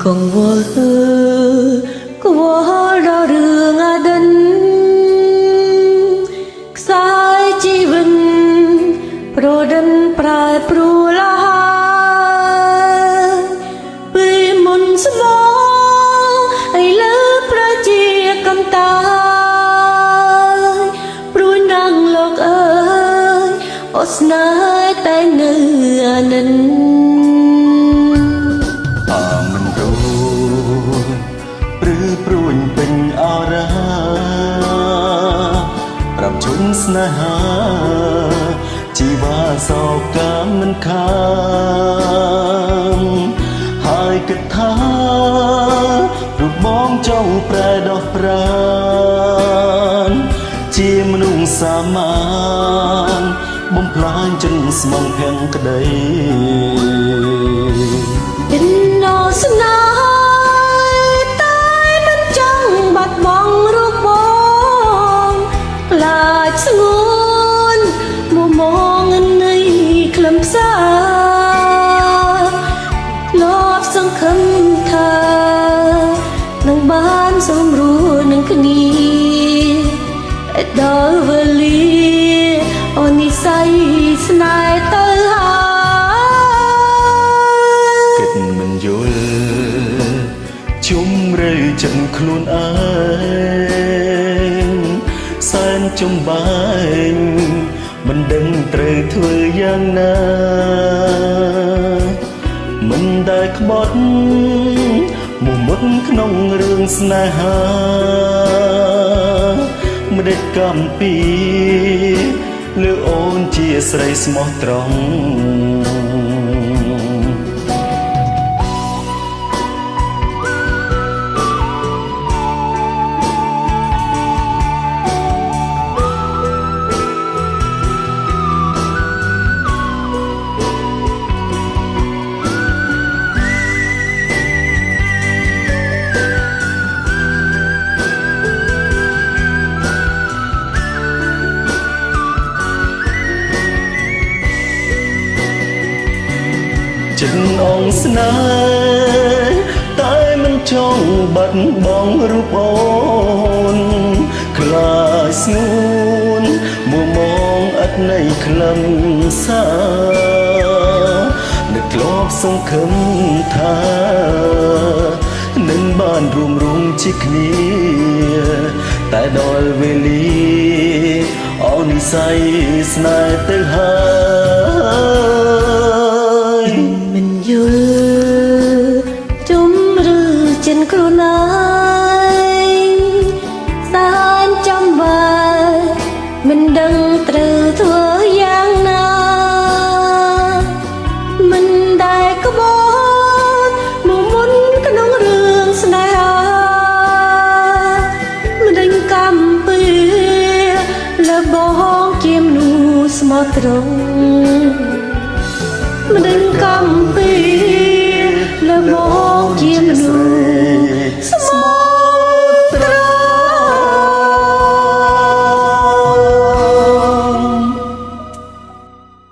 không vô hư có vô đau đường à đân sai chi vinh pro đân prai pro la vì muốn sớm ai lỡ pra chia cầm tay pro năng lộc ơi osnai tay nơi anhស្នេហាជីវ៉ាសោកាមិនខានហើយគិតថារូបបងចង់ប្រែដោះប្រានជាមនុស្សសាមញ្ញបំផ្លាញចិនស្មងភាំងក្តីពិនណោស្នេហ៍តែមិនចង់បាត់បង់រូបបងខ្លាចស្ងួនមកមងនៃខ្លឹមសារលបសង្ឃឹមថានឹងបានសម្រួលនឹងគ្នាដល់វេលាអូននិស័យស្នេហ៍ទៅហើយគិតមិនយល់ជុំរើចិត្តខ្លួនឯងសែនចំបែងមិនដឹងត្រូវធ្វើយ៉ាងណាមិនដែលក្បត់មុំមុតក្នុងរឿងស្នេហាមិនដេចកំពីលើអូនជាស្រីស្មោះត្រង់ចិនអងស្នេហ៍តែមិនចង់បាត់បង់រូបអូនខ្លាចស្ងួនមួមងអត់នៃខ្លឹមសារនឹកធ្លាប់សង្ឃឹមថានឹងបានរួមរងជាគ្នាតែដល់វេលាអូននិស័យស្នេហ៍ទៅហើយយល់ជុំឬចិនខ្លួនឯងសានចំបើមិនដឹងត្រូវធ្វើយ៉ាងណាមិនដែលក្បត់មកមុនក្នុងរឿងស្នេហាមិនដឹងកំពីលើបងជាមនុស្សស្មោះត្រង់មិនដឹង